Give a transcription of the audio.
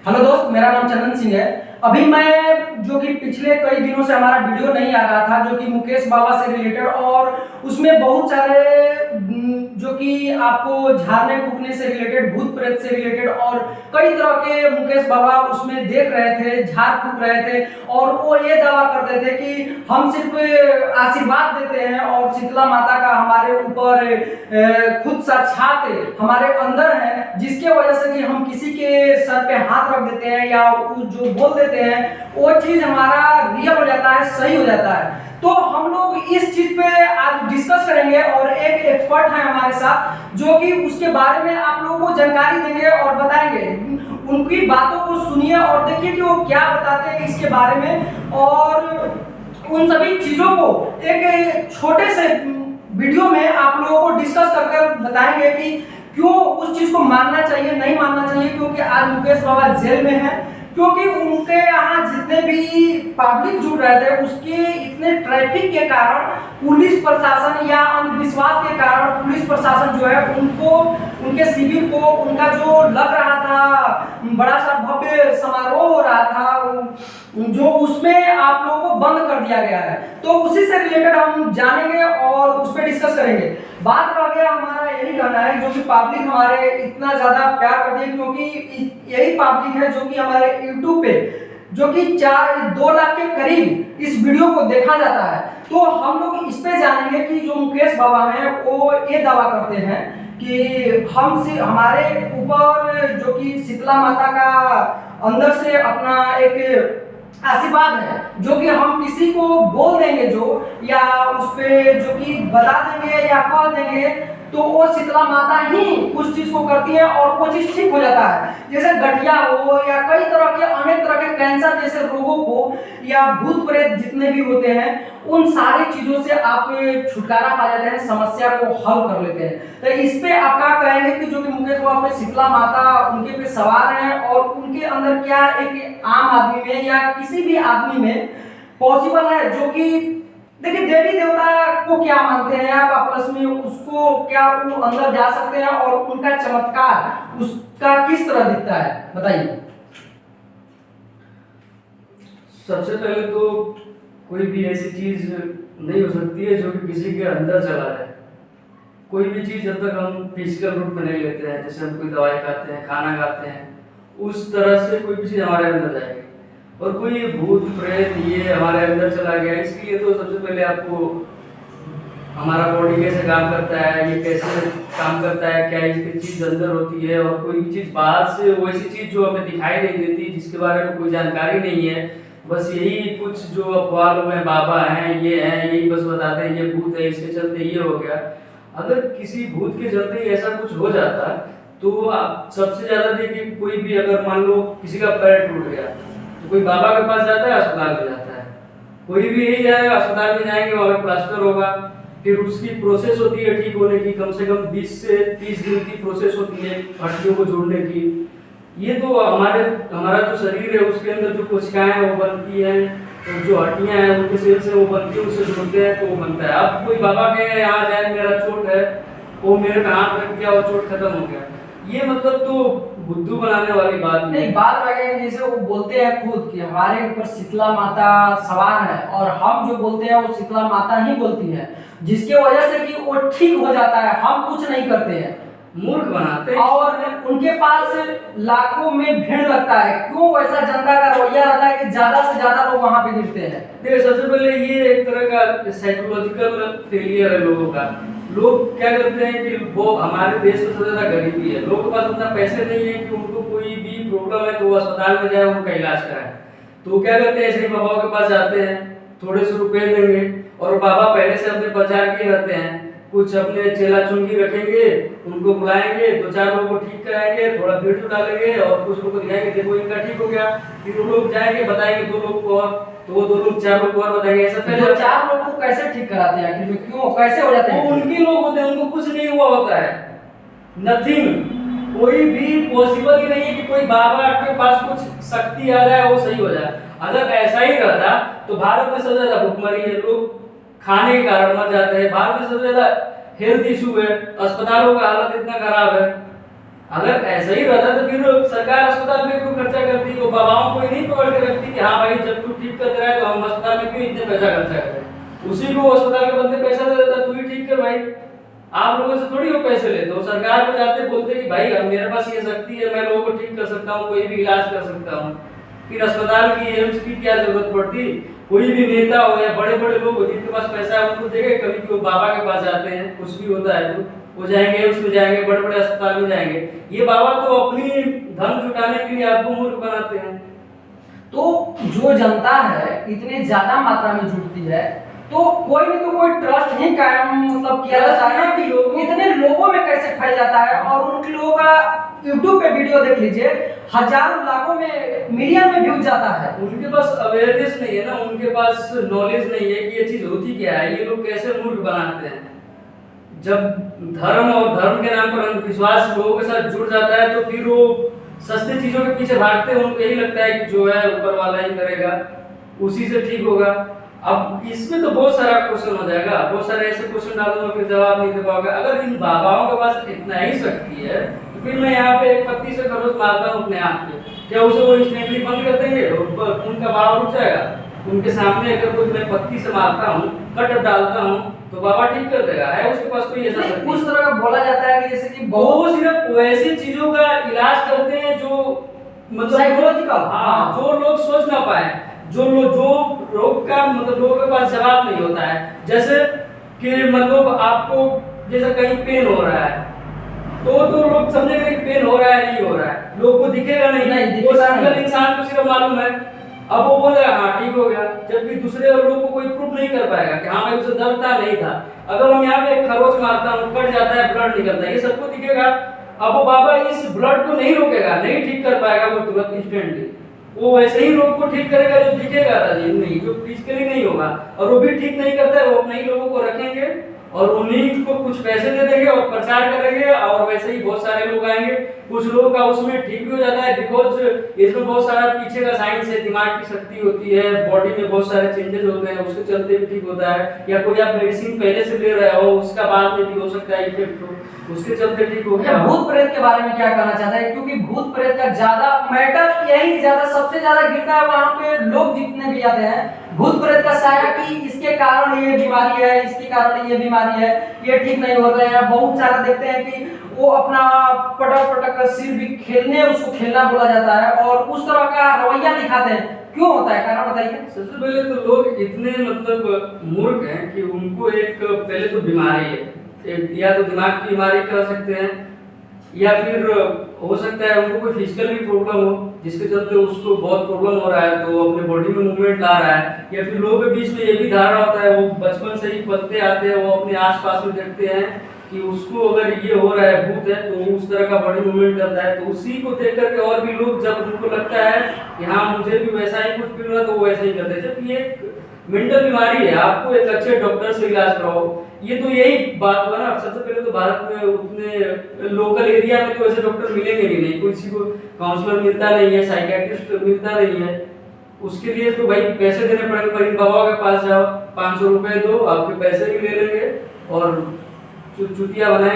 Hello दोस्त, मेरा नाम चंदन सिंह है। अभी मैं जो कि पिछले कई दिनों से हमारा वीडियो नहीं आ रहा था, जो कि मुकेश बाबा से रिलेटेड, और उसमें बहुत सारे जो कि आपको झाड़ने फूकने से रिलेटेड, भूत प्रेत से रिलेटेड और कई तरह के मुकेश बाबा उसमें देख रहे थे, झाड़ फूक रहे थे। और वो ये दावा करते थे कि हम सिर्फ आशीर्वाद देते हैं और शीतला माता का हमारे ऊपर खुद साक्षात हमारे अंदर है, जिसके वजह से कि हम किसी के सर पे हाथ रख देते हैं या जो बोल देते हैं वो चीज हमारा रियल हो जाता है, सही हो जाता है। तो हम लोग इस चीज पे आज डिस्कस करेंगे और एक एक्सपर्ट है हमारे साथ जो कि उसके बारे में आप लोगों को जानकारी देंगे और बताएंगे। उनकी बातों को सुनिए और देखिए कि वो क्या बताते हैं इसके बारे में, और उन सभी चीजों को एक छोटे से वीडियो में आप लोगों को डिस्कस कर बताएंगे कि क्यों उस चीज को मानना चाहिए, नहीं मानना चाहिए। क्योंकि आज मुकेश बाबा जेल में है, क्योंकि उनके यहाँ जितने भी पब्लिक जुड़ रहे थे उसके इतने ट्रैफिक के कारण पुलिस प्रशासन या अंधविश्वास के कारण पुलिस प्रशासन जो है उनको, उनके शिविर को, उनका जो लग रहा था बड़ा सा भव्य समारोह हो रहा था जो, उसमें आप लोगों को बंद कर दिया गया है। तो उसी से रिलेटेड हम जानेंगे और उस पर डिस्कस करेंगे। बात रह गया हमारा यही कहना है जो कि पब्लिक हमारे इतना ज्यादा प्यार करती है, क्योंकि यही पब्लिक है जो कि हमारे YouTube पे जो कि 2 लाख के करीब इस वीडियो को देखा जाता है। तो हम लोग इस पे जानेंगे कि जो मुकेश बाबा हैं वो ये दावा करते हैं कि हमारे ऊपर जो कि शीतला माता का अंदर से अपना एक आशीर्वाद है, जो कि हम किसी को बोल देंगे जो, या उस पे जो कि बता देंगे या कह देंगे तो वो शीतला माता ही उस चीज को करती है और वो चीज ठीक हो जाता है। जैसे गठिया हो या कई तरह के अनेक तरह के कैंसर जैसे रोगों को या भूत प्रेत जितने भी होते हैं, उन सारी चीजों से आप छुटकारा पा जाते हैं, समस्या को हल कर लेते हैं। तो इस पे आप क्या कहेंगे कि जो कि मुकेश बाबा पे शीतला माता उनके पे सवार है और उनके अंदर क्या एक आम आदमी में या किसी भी आदमी में पॉसिबल है, जो कि देखिए देवी देवता को क्या मानते हैं आप आपस में, उसको क्या वो अंदर जा सकते हैं और उनका चमत्कार उसका किस तरह दिखता है, बताइए। सबसे पहले तो कोई भी ऐसी चीज नहीं हो सकती है जो कि किसी के अंदर चला जाए। कोई भी चीज जब तक हम फिजिकल रूप में नहीं लेते हैं, जैसे हम कोई दवाई खाते हैं, खाना खाते हैं, उस तरह से कोई भी चीज हमारे अंदर जाएगी। और कोई भूत प्रेत ये हमारे अंदर चला गया, इसलिए तो सबसे पहले आपको हमारा बॉडी कैसे काम करता है, ये कैसे काम करता है, क्या इसकी चीज अंदर होती है, और कोई भी चीज बाहर से वैसी चीज जो हमें दिखाई नहीं देती, जिसके बारे में कोई जानकारी नहीं है, बस यही कुछ जो अफवाह में बाबा हैं, ये हैं, यही बस बताते हैं ये भूत है, इसके चलते ये हो गया। अगर किसी भूत के चलते ऐसा कुछ हो जाता तो आप सबसे ज्यादा देखिए, कोई भी अगर मान लो किसी का पैर टूट गया तो कोई बाबा के पास जाता है, अस्पताल में जाता है। कोई भी यही जाएगा, अस्पताल में जाएंगे, वहां पे प्लास्टर होगा, फिर उसकी प्रोसेस होती है ठीक होने की, कम से कम 20 से 30 दिन की प्रोसेस होती है हड्डियों को जोड़ने की। ये तो हमारा जो शरीर है उसके अंदर जो कोशिकाएं हैं वो बनती हैं, तो जो हड्डियां हैं उनके सेल से वो बनती है, उससे जुड़ते हैं तो वो बनता है। अब कोई बाबा के यहाँ जाए, मेरा चोट है, वो मेरे पे हाथ रख दिया और चोट खत्म हो गया, ये मतलब तो बुद्धू बनाने वाली बात नहीं। बात रह गई जैसे वो बोलते हैं खुद कि हमारे ऊपर शीतला माता सवार है, और हम जो बोलते हैं वो शीतला माता ही बोलती है, जिसके वजह से कि वो ठीक हो जाता है, हम कुछ नहीं करते हैं, मूर्ख बनाते हैं। और उनके पास लाखों में भीड़ लगता है। क्यों वैसा जनता का रवैया रहता है कि ज्यादा से ज्यादा लोग वहां पे गिरते हैं। देखिए, सबसे पहले ये एक तरह का साइकोलॉजिकल फेलियर है लोगों का। लोग क्या करते हैं कि वो हमारे देश में सबसे ज्यादा गरीबी है, लोगों के पास उतना पैसे नहीं है कि उनको कोई भी प्रॉब्लम है तो वो अस्पताल में जाए, उनका इलाज कराए। तो क्या करते हैं, ऐसे ही बाबाओं के पास जाते हैं, थोड़े से रुपए देंगे, और बाबा पहले से अपने प्रचार किए रहते हैं, कुछ अपने चेला चुंगी रखेंगे, उनको बुलाएंगे, 2-4 लोगों को ठीक कराएंगे, थोड़ा भीड़ डालेंगे और कुछ लोगों को दिखाएंगे देखो इनका ठीक हो गया। फिर वो लोग जाएंगे, बताएंगे 2 लोग को, और तो वो 2 लोग 4 लोग को और बताएंगे। ऐसा पहले 4 लोग को कैसे ठीक कराते हैं, आखिर में क्यों कैसे हो जाते हैं? उनके लोग होते हैं, उनको कुछ नहीं हुआ होता है, नथिंग, कोई भी पॉसिबल ही नहीं है कि कोई बाबा के पास कुछ शक्ति आ जाए वो सही हो जाए। अगर ऐसा ही रहता तो भारत में सबसे ज्यादा भुखमरी है, लोग खाने के कारण मर जाते हैं, भारत में सबसे ज्यादा हेल्थ इशू है, अस्पतालों का हालत इतना खराब है, अगर ऐसा ही रहता तो फिर सरकार अस्पताल में क्यों खर्चा करती, वो बाबाओं को ही नहीं पकड़ के रखती कि हाँ भाई जब तू ठीक कर रहा है तो हम अस्पताल में क्यों इतने पैसा खर्चा कर रहे हैं, उसी को अस्पताल के बंदे पैसा दे देता, तू ही ठीक कर भाई। आप लोगों से थोड़ी वो पैसे लेते हो, सरकार को जाते बोलते कि भाई अब मेरे पास ये शक्ति है, मैं लोगों को ठीक कर सकता हूँ, कोई भी इलाज कर सकता हूँ। फिर अस्पताल की एम्स की क्या जरूरत पड़ती। कोई भी नेता हो या बड़े बड़े लोग हो जिनके पास पैसा है उनको देखे कभी कि वो बाबा के पास जाते हैं, कुछ भी होता है तो वो जाएंगे एम्स में जाएंगे, बड़े बड़े अस्पताल में जाएंगे। ये बाबा तो अपनी धन जुटाने के लिए आपको मूर्ख बनाते हैं। तो जो जनता है इतने ज्यादा मात्रा में जुटती है तो कोई नहीं तो कोई ट्रस्ट ही कायम मतलब किया जाता है कि इतने लोगों में कैसे फैल जाता है। और उन लोगों का यूट्यूब पे वीडियो देख लीजिए, हजारों लाखों में मिलियन में व्यूज जाता है। उनके पास अवेयरनेस नहीं है ना, उनके पास नॉलेज नहीं है कि ये चीज होती क्या है, ये लोग कैसे मूर्ख बनाते हैं। जब धर्म और धर्म के नाम पर अंधविश्वास लोगों के साथ जुड़ जाता है तो फिर वो सस्ती चीजों के पीछे भागते हैं, उनको यही लगता है कि जो है ऊपर वाला ही करेगा, उसी से ठीक होगा। अब इसमें तो बहुत सारा क्वेश्चन हो जाएगा, बहुत सारे ऐसे क्वेश्चन डालूंगा फिर जवाब नहीं दे पाओगे। अगर इन बाबाओं के पास इतना ही शक्ति है तो फिर मैं यहाँ पे एक पत्ती से खरोच मारता हूँ अपने हाथ पे, क्या उसे वो इंस्टेंटली बंद कर देंगे, उनका भाव रुक जाएगा? उनके सामने अगर कोई मैं पत्ती से मारता हूँ, कट डालता हूँ तो बाबा ठीक कर देगा? है उसके पास कोई ऐसा शक्ति? उस तरह का बोला जाता है कि जैसे कि वो सिर्फ वैसी चीजों का इलाज करते हैं जो मतलब साइकोलॉजिकल, हाँ, जो लोग सोच ना पाए, जो रोग का मतलब लोगों के पास जवाब नहीं होता है। जैसे कि मतलब आपको जैसे कहीं पेन हो रहा है तो लोग समझेंगे कि पेन हो रहा है, नहीं हो रहा है, लोग को दिखेगा नहीं, वो सिंगल इंसान को सिर्फ मालूम है। अब वो बोलेगा हाँ ठीक हो गया, जबकि दूसरे लोग को कोई प्रूफ नहीं कर पाएगा कि हाँ भाई उसे दर्द था नहीं था। अगर हम यहाँ पे एक खरोच मारता हूँ, कट जाता है, ब्लड निकलता है, ये सबको दिखेगा। अब वो बाबा इस ब्लड को नहीं रोकेगा, नहीं ठीक कर पाएगा वो तुरंत इंस्टेंटली, वो वैसे ही रोग को ठीक करेगा जो दिखेगा नहीं, जो फिजिकली नहीं होगा। और वो भी ठीक नहीं करता है, वो अपने ही लोगों को रखेंगे और उन्हीं को कुछ पैसे दे देंगे और प्रचार करेंगे, और वैसे ही बहुत सारे लोग आएंगे। कुछ लोगों का उसमें ठीक भी हो जाता है, बिकॉज इसमें बहुत सारा पीछे का साइंस है, दिमाग की शक्ति होती है, बॉडी में बहुत सारे चेंजेस होते हैं, उसके चलते भी ठीक होता है। या कोई आप मेडिसिन पहले से ले रहे हो, उसका बाद में भी हो सकता है इफेक्ट हो, उसके चलते ठीक हो गया। भूत प्रेत के बारे में क्या कहना चाहता है? क्योंकि भूत प्रेत का ज्यादा मैटर यही ज्यादा सबसे ज्यादा गिरता है वहां पे, लोग जितने भी आते हैं भूत प्रेत का साया कि इसके कारण ये बीमारी है, इसके कारण ये बीमारी है, ये ठीक नहीं हो रहे हैं। बहुत सारा देखते हैं कि वो अपना पटक पटक कर सिर भी खेलने, उसको खेलना बोला जाता है और उस तरह का रवैया दिखाते हैं। क्यों होता है, कारण बताइए। सबसे पहले तो लोग इतने मतलब मूर्ख हैं कि उनको एक पहले तो बीमारी है, या तो दिमाग की बीमारी कह सकते हैं, या फिर हो सकता है उनको कोई फिजिकल भी प्रॉब्लम हो जिसके चलते उसको बहुत प्रॉब्लम हो रहा है तो अपने बॉडी में मूवमेंट ला रहा है। या फिर लोगों के बीच में ये भी धारणा होता है, वो बचपन से ही पलते आते हैं, वो अपने आसपास में देखते हैं कि उसको अगर ये हो रहा है भूत है तो उस तरह का बॉडी मूवमेंट करता है, तो उसी को देख करके और भी लोग जब उनको लगता है कि हाँ मुझे भी वैसा ही कुछ फील हो रहा तो वो वैसा ही करते हैं। जबकि ये मेंटल बीमारी है, आपको एक अच्छे डॉक्टर से इलाज कराओ। ये तो यही बात हुआ ना। सबसे पहले तो भारत में उतने लोकल एरिया में तो ऐसे डॉक्टर मिलेंगे भी नहीं, किसी को काउंसलर मिलता नहीं है, साइकियाट्रिस्ट मिलता नहीं है। उसके लिए तो भाई पैसे देने पड़ेंगे। पर इन बाबाओं के पास जाओ, 500 रुपए दो, आपके पैसे भी ले लेंगे और चुतिया बनाएंगे।